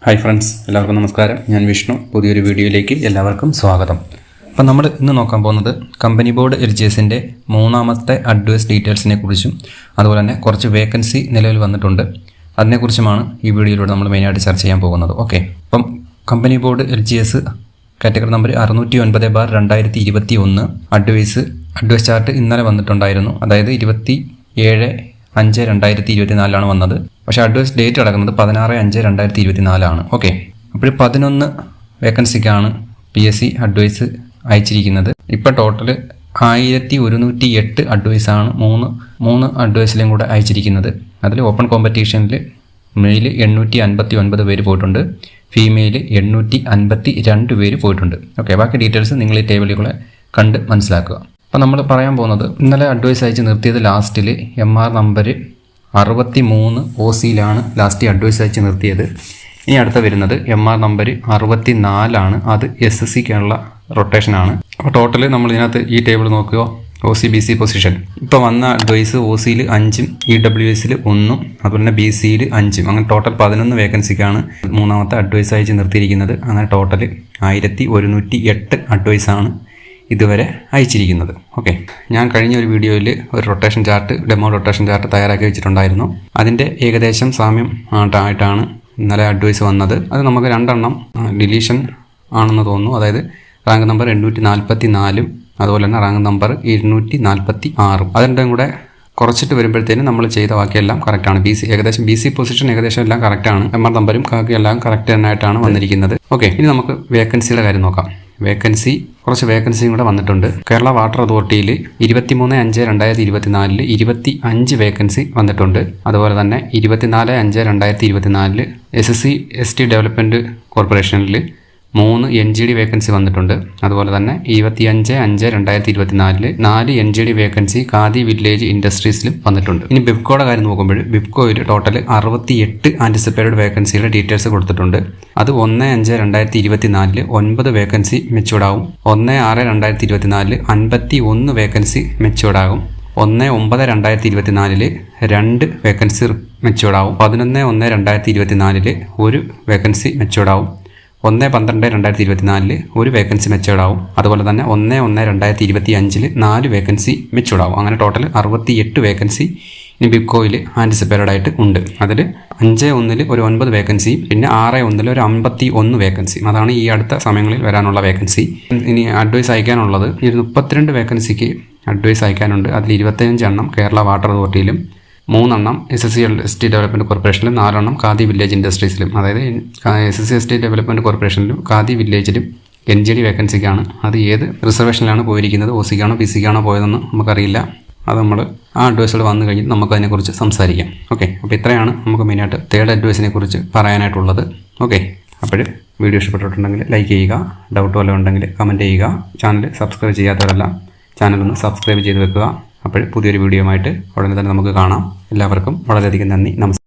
Hi friends, എല്ലാവർക്കും നമസ്കാരം. ഞാൻ വിഷ്ണു. പുതിയൊരു വീഡിയോയിലേക്ക് എല്ലാവർക്കും സ്വാഗതം. അപ്പോൾ നമ്മൾ ഇന്ന് നോക്കാൻ പോകുന്നത് കമ്പനി ബോർഡ് LGSൻ്റെ മൂന്നാമത്തെ അഡ്വൈസ് ഡീറ്റെയിൽസിനെ കുറിച്ചും അതുപോലെ തന്നെ കുറച്ച് വേക്കൻസി നിലവിൽ വന്നിട്ടുണ്ട് അതിനെക്കുറിച്ചുമാണ് ഈ വീഡിയോയിലൂടെ നമ്മൾ മെയിനായിട്ട് ചർച്ച ചെയ്യാൻ പോകുന്നത്. ഓക്കെ, അപ്പം company board LGS category number 609/2021 advice chart ഇന്നലെ വന്നിട്ടുണ്ടായിരുന്നു. അതായത് 27/5/2024 വന്നത്. പക്ഷേ അഡ്വൈസ് ഡേറ്റ് കിടക്കുന്നത് 16/5/2024. ഓക്കെ, അപ്പോൾ 11 വേക്കൻസിക്കാണ് PSC അഡ്വൈസ് അയച്ചിരിക്കുന്നത്. ഇപ്പോൾ ടോട്ടൽ 1108 അഡ്വൈസാണ് മൂന്ന് അഡ്വൈസിലും കൂടെ അയച്ചിരിക്കുന്നത്. അതിൽ ഓപ്പൺ കോമ്പറ്റീഷനിൽ മെയിൽ 859 പേര് പോയിട്ടുണ്ട്, ഫീമെയിൽ 852 പേര് പോയിട്ടുണ്ട്. ഓക്കെ, ബാക്കി ഡീറ്റെയിൽസ് നിങ്ങൾ ഈ ടേബിളുകളെ കണ്ട് മനസ്സിലാക്കുക. അപ്പോൾ നമ്മൾ പറയാൻ പോകുന്നത് ഇന്നലെ അഡ്വൈസ് അയച്ച് നിർത്തിയത് ലാസ്റ്റിൽ MR നമ്പർ 63 OCയിലാണ് ലാസ്റ്റ് അഡ്വൈസ് അയച്ച് നിർത്തിയത്. ഇനി അടുത്ത വരുന്നത് MR നമ്പർ 64 അത് SSCക്കുള്ള റൊട്ടേഷനാണ്. അപ്പോൾ ടോട്ടൽ നമ്മൾ ഇതിനകത്ത് ഈ ടേബിൾ നോക്കുക. OC-BC പൊസിഷൻ ഇപ്പോൾ വന്ന അഡ്വൈസ് OCയിൽ 5, EWSയിൽ 1, അതുപോലെ തന്നെ BCയിൽ 5, അങ്ങനെ ടോട്ടൽ 11 വേക്കൻസിക്കാണ് മൂന്നാമത്തെ അഡ്വൈസ് അയച്ച് നിർത്തിയിരിക്കുന്നത്. അങ്ങനെ ടോട്ടൽ 1108 അഡ്വൈസാണ് ഇതുവരെ അയച്ചിരിക്കുന്നത്. ഓക്കെ, ഞാൻ കഴിഞ്ഞ ഒരു വീഡിയോയിൽ ഒരു rotation chart, demo rotation chart തയ്യാറാക്കി വെച്ചിട്ടുണ്ടായിരുന്നു. അതിൻ്റെ ഏകദേശം സാമ്യം ആയിട്ടാണ് ഇന്നലെ അഡ്വൈസ് വന്നത്. അത് നമുക്ക് 2 എണ്ണം ഡിലീഷൻ ആണെന്ന് തോന്നുന്നു. അതായത് റാങ്ക് നമ്പർ 844 അതുപോലെ തന്നെ റാങ്ക് നമ്പർ 246. അതിൻ്റെ കൂടെ കുറച്ചിട്ട് വരുമ്പോഴത്തേനും നമ്മൾ ചെയ്ത ബാക്കിയെല്ലാം കറക്റ്റാണ്. BC പൊസിഷൻ ഏകദേശം എല്ലാം കറക്റ്റാണ്. MR നമ്പരും എല്ലാം കറക്റ്റ് തന്നെയായിട്ടാണ് വന്നിരിക്കുന്നത്. ഓക്കെ, ഇനി നമുക്ക് വേക്കൻസിയുടെ കാര്യം നോക്കാം. കുറച്ച് വേക്കൻസിയും കൂടെ വന്നിട്ടുണ്ട്. കേരള വാട്ടർ അതോറിറ്റിയിൽ 23/5/2024 25 വേക്കൻസി വന്നിട്ടുണ്ട്. അതുപോലെ തന്നെ 24/5/2024 SC/ST ഡെവലപ്മെൻറ്റ് കോർപ്പറേഷനിൽ 3 NGD വേക്കൻസി വന്നിട്ടുണ്ട്. അതുപോലെ തന്നെ 25/5/2024 4 NGD വേക്കൻസി ഖാദി വില്ലേജ് ഇൻഡസ്ട്രീസിലും വന്നിട്ടുണ്ട്. ഇനി ബിബ്കോയുടെ കാര്യം നോക്കുമ്പോൾ ബിബ്കോയിൽ ടോട്ടൽ 68 ആൻറ്റിസിപ്പേറ്റഡ് വേക്കൻസിയുടെ ഡീറ്റെയിൽസ് കൊടുത്തിട്ടുണ്ട്. അത് 1/5/2024 9 വേക്കൻസി മെച്ചൂർഡാവും. 1/6/2024 51 വേക്കൻസി മെച്ചൂർഡാകും. 1/9/2024 2 വേക്കൻസി മെച്ചൂർഡാവും. 11/1/2024 1 വേക്കൻസി മെച്ചൂർഡാവും. 1/12/2024 1 വേക്കൻസി മെച്ചൂർഡാവും. അതുപോലെ തന്നെ 1/1/2025 4 വേക്കൻസി മെച്ചൂർഡാവും. അങ്ങനെ ടോട്ടൽ 68 വേക്കൻസി ഇനി ബിബ്കോയിൽ ആൻറ്റിസിപ്പേറ്റഡ് ആയിട്ട് ഉണ്ട്. അതിൽ 5/1 ഒരു 9 വേക്കൻസി, പിന്നെ 6/1 ഒരു 51 വേക്കൻസി. അതാണ് ഈ അടുത്ത സമയങ്ങളിൽ വരാനുള്ള വേക്കൻസി. ഇനി അഡ്വൈസ് അയക്കാനുള്ളത് 32 വേക്കൻസിക്ക് അഡ്വൈസ് അയക്കാനുണ്ട്. അതിൽ 25 എണ്ണം കേരള വാട്ടർ അതോറിറ്റിയിലും, 3 എണ്ണം SC/ST ഡെവലപ്മെൻറ്റ് കോർപ്പറേഷനിലും, 4 എണ്ണം ഖാദി വില്ലേജ് ഇൻഡസ്ട്രീസിലും. അതായത് SC/ST ഡെവലപ്മെൻറ്റ് കോർപ്പറേഷനിലും ഖാദി വില്ലേജിലും NGD വേക്കൻസിക്കാണ്. അത് ഏത് റിസർവേഷനിലാണ് പോയിരിക്കുന്നത്, OCക്കാണോ BCക്കാണോ പോയതെന്ന് നമുക്കറിയില്ല. അത് നമ്മൾ ആ അഡ്വൈസുകൾ വന്നു കഴിഞ്ഞ് നമുക്ക് അതിനെക്കുറിച്ച് സംസാരിക്കാം. ഓക്കെ, അപ്പോൾ ഇത്രയാണ് നമുക്ക് മെയിനായിട്ട് തേർഡ് അഡ്വൈസിനെ കുറിച്ച് പറയാനായിട്ടുള്ളത്. ഓക്കെ, അപ്പോൾ വീഡിയോ ഇഷ്ടപ്പെട്ടിട്ടുണ്ടെങ്കിൽ ലൈക്ക് ചെയ്യുക, ഡൗട്ട് വല്ലതും ഉണ്ടെങ്കിൽ കമൻറ്റ് ചെയ്യുക. ചാനൽ സബ്സ്ക്രൈബ് ചെയ്യാത്തവരെല്ലാം ചാനലൊന്ന് സബ്സ്ക്രൈബ് ചെയ്ത് വെക്കുക. അപ്പോൾ പുതിയൊരു വീഡിയോ ആയിട്ട് ഉടനെ തന്നെ നമുക്ക് കാണാം. എല്ലാവർക്കും വളരെയധികം നന്ദി. നമസ്കാരം.